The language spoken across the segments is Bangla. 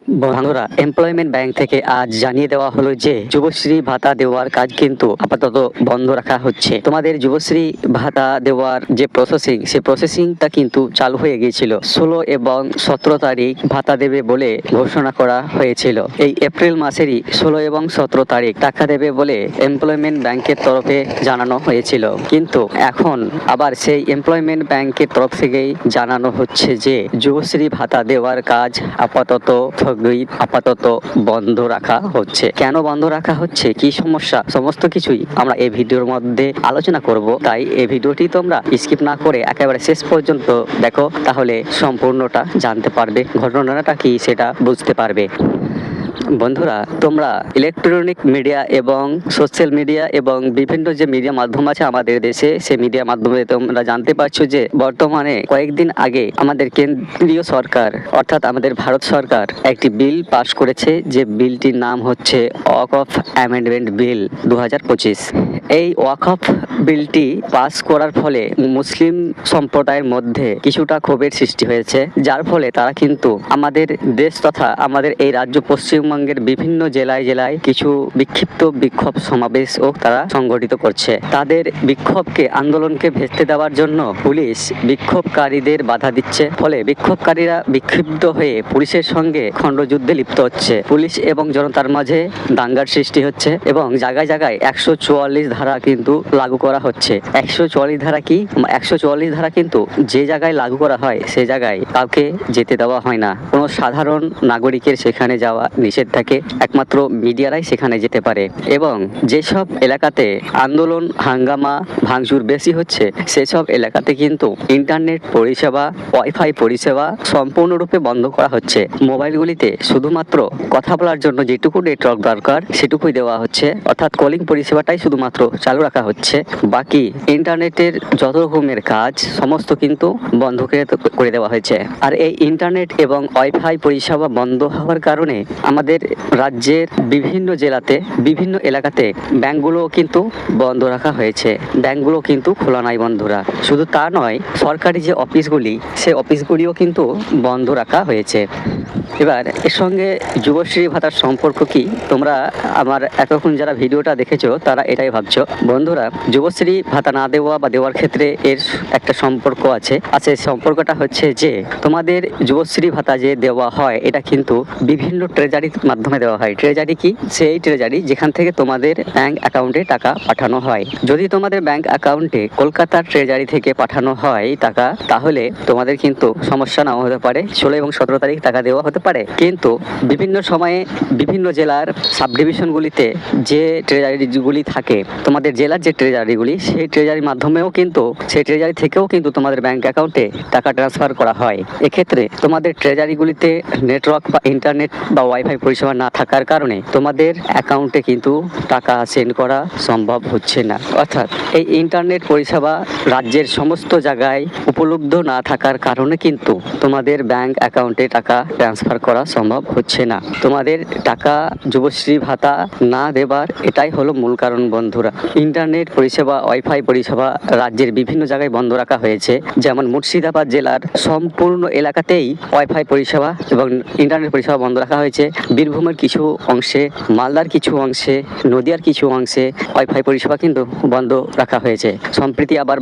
বন্ধুরা, এমপ্লয়মেন্ট ব্যাংক থেকে আজ জানিয়ে দেওয়া হলো যে যুবশ্রী ভাতা দেওয়ার কাজ কিন্তু আপাতত বন্ধ রাখা হচ্ছে। তোমাদের যুবশ্রী ভাতা দেওয়ার যে প্রসেসিং, সে প্রসেসিংটা কিন্তু চালু হয়ে গিয়েছিল। 16 এবং 17 তারিখ ভাতা দেবে বলে ঘোষণা করা হয়েছিল। এই এপ্রিল মাসেরই 16 এবং 17 তারিখ টাকা দেবে বলে এমপ্লয়মেন্ট ব্যাংকের তরফে জানানো হয়েছিল। কিন্তু এখন আবার সেই এমপ্লয়মেন্ট ব্যাংকের তরফ থেকেই জানানো হচ্ছে যে যুবশ্রী ভাতা দেওয়ার কাজ আপাতত বন্ধ রাখা হচ্ছে। কেন বন্ধ রাখা হচ্ছে, কি সমস্যা, সমস্ত কিছুই আমরা এই ভিডিওর মধ্যে আলোচনা করব। তাই এই ভিডিওটি তোমরা স্কিপ না করে একেবারে শেষ পর্যন্ত দেখো, তাহলে সম্পূর্ণটা জানতে পারবে, ঘটনাটা কি সেটা বুঝতে পারবে। বন্ধুরা, তোমরা ইলেকট্রনিক মিডিয়া এবং সোশ্যাল মিডিয়া এবং বিভিন্ন যে মিডিয়া মাধ্যম আছে আমাদের দেশে, সেই মিডিয়া মাধ্যমে তোমরা জানতে পারছো যে বর্তমানে কয়েকদিন আগে আমাদের কেন্দ্রীয় সরকার অর্থাৎ আমাদের ভারত সরকার একটি বিল পাস করেছে, যে বিলটির নাম হচ্ছে ওয়াকফ অ্যামেন্ডমেন্ট বিল 2025। এই ওয়াকফ বিলটি পাস করার ফলে মুসলিম সম্প্রদায়ের মধ্যে কিছুটা ক্ষোভের সৃষ্টি হয়েছে, যার ফলে তারা কিন্তু আমাদের দেশ তথা আমাদের এই রাজ্য পশ্চিমবঙ্গের বিভিন্ন জেলায় জেলায় কিছু বিক্ষোভ সমাবেশও তারা সংগঠিত করছে। তাদের বিক্ষোভকে, আন্দোলনকে ভেস্তে দেওয়ার জন্য পুলিশ বিক্ষোভকারীদের বাধা দিচ্ছে, ফলে বিক্ষোভকারীরা বিক্ষিপ্ত হয়ে পুলিশের সঙ্গে খণ্ডযুদ্ধে লিপ্ত হচ্ছে। পুলিশ এবং জনতার মাঝে দাঙ্গার সৃষ্টি হচ্ছে এবং জায়গায় জায়গায় 144 ধারা কিন্তু লাগু করা হচ্ছে। 144 ধারা কি? 144 ধারা কিন্তু যে জায়গায় লাগু করা হয় সে জায়গায় কাউকে যেতে দেওয়া হয় না। কোনো সাধারণ নাগরিকের সেখানে যাওয়া নিষেধ থাকে, একমাত্র মিডিয়ারাই সেখানে যেতে পারে। এবং যেসব এলাকাতে আন্দোলন, হাঙ্গামা, ভাঙচুর বেশি হচ্ছে, সেসব এলাকাতে কিন্তু ইন্টারনেট পরিষেবা, ওয়াইফাই পরিষেবা সম্পূর্ণরূপে বন্ধ করা হচ্ছে। মোবাইলগুলিতে শুধুমাত্র কথা বলার জন্য যেটুকু নেটওয়ার্ক দরকার সেটুকুই দেওয়া হচ্ছে, অর্থাৎ কলিং পরিষেবাটাই শুধুমাত্র চালু রাখা হচ্ছে। বাকি ইন্টারনেটের যত রকমের কাজ সমস্ত কিন্তু বন্ধ করে দেওয়া হয়েছে। আর এই ইন্টারনেট এবং ওয়াইফাই পরিষেবা বন্ধ হওয়ার কারণে আমাদের রাজ্যের বিভিন্ন জেলাতে, বিভিন্ন এলাকাতে ব্যাংকগুলো কিন্তু বন্ধ রাখা হয়েছে। ব্যাংকগুলো কিন্তু খোলা নাই বন্ধুরা। শুধু তা নয়, সরকারি যে অফিসগুলি, সে অফিসগুলিও কিন্তু বন্ধ রাখা হয়েছে। এবার এর সঙ্গে যুবশ্রী ভাতার সম্পর্ক কি? তোমরা আমার এতক্ষণ যারা ভিডিওটা দেখেছো তারা এটাই ভাবছো। বন্ধুরা, যুবশ্রী ভাতা না দেওয়া বা দেওয়ার ক্ষেত্রে এর একটা সম্পর্ক আছে। আর সেই সম্পর্কটা হচ্ছে যে তোমাদের যুবশ্রী ভাতা যে দেওয়া হয় এটা কিন্তু বিভিন্ন ট্রেজারির মাধ্যমে দেওয়া হয়। ট্রেজারি কি? সেই ট্রেজারি যেখান থেকে তোমাদের ব্যাংক অ্যাকাউন্টে টাকা পাঠানো হয়। যদি তোমাদের ব্যাংক অ্যাকাউন্টে কলকাতার ট্রেজারি থেকে পাঠানো হয় টাকা, তাহলে তোমাদের কিন্তু সমস্যা নাও হতে পারে। 16 এবং 17 তারিখ টাকা দেওয়া হতে পারে। কিন্তু বিভিন্ন সময়ে বিভিন্ন জেলার সাব ডিভিশনগুলিতে যে ট্রেজারিগুলি থাকে, তোমাদের জেলার যে ট্রেজারিগুলি, সেই ট্রেজারির মাধ্যমেও কিন্তু, সেই ট্রেজারি থেকেও কিন্তু তোমাদের ব্যাংক অ্যাকাউন্টে টাকা ট্রান্সফার করা হয়। এক্ষেত্রে তোমাদের ট্রেজারিগুলিতে নেটওয়ার্ক বা ইন্টারনেট বা ওয়াইফাই পরিষেবা না থাকার কারণে তোমাদের অ্যাকাউন্টে কিন্তু টাকা সেন্ড করা সম্ভব হচ্ছে না। অর্থাৎ এই ইন্টারনেট পরিষেবা রাজ্যের সমস্ত জায়গায় উপলব্ধ না থাকার কারণে কিন্তু তোমাদের ব্যাংক অ্যাকাউন্টে টাকা ট্রান্সফার করা সম্ভব হচ্ছে না। তোমাদের টাকা যুবশ্রী ভাতা না দেবার এটাই হলো মূল কারণ বন্ধুরা। ইন্টারনেট পরিষেবা, ওয়াইফাই পরিষেবা রাজ্যের বিভিন্ন জায়গায় বন্ধ রাখা হয়েছে। যেমন মুর্শিদাবাদ জেলার সম্পূর্ণ এলাকাতেই ওয়াইফাই পরিষেবা এবং ইন্টারনেট পরিষেবা বন্ধ রাখা হয়েছে। বীরভূমের কিছু অংশে, মালদার কিছু অংশে, নদিয়ার কিছু অংশে ওয়াইফাই পরিষেবা কিন্তু বন্ধ রাখা হয়েছে। সম্প্রতি আবার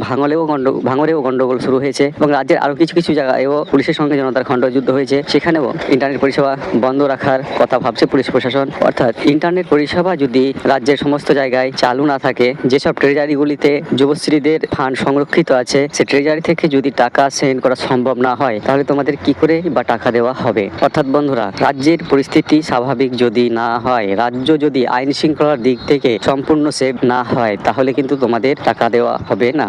ভাঙড়েও গন্ডগোল শুরু হয়েছে এবং রাজ্যের আরও কিছু কিছু জায়গায়ও পুলিশের সঙ্গে জনতার খণ্ডযুদ্ধ হয়েছে, সেখানেও ইন্টারনেট পরিষেবা বন্ধ রাখার কথা ভাবছে পুলিশ প্রশাসন। অর্থাৎ ইন্টারনেট পরিষেবা যদি রাজ্যের সমস্ত জায়গায় চালু না থাকে, যেসব ট্রেজারিগুলিতে যুবশ্রীদের ফান্ড সংরক্ষিত আছে, সে ট্রেজারি থেকে যদি টাকা সেন্ড করা সম্ভব না হয়, তাহলে তোমাদের কি করে বা টাকা দেওয়া হবে? অর্থাৎ বন্ধুরা, রাজ্যের পরিস্থিতি স্বাভাবিক যদি না হয়, রাজ্য যদি আইন শৃঙ্খলার দিক থেকে সম্পূর্ণ সেভ না হয়, তাহলে কিন্তু তোমাদের টাকা দেওয়া হবে না।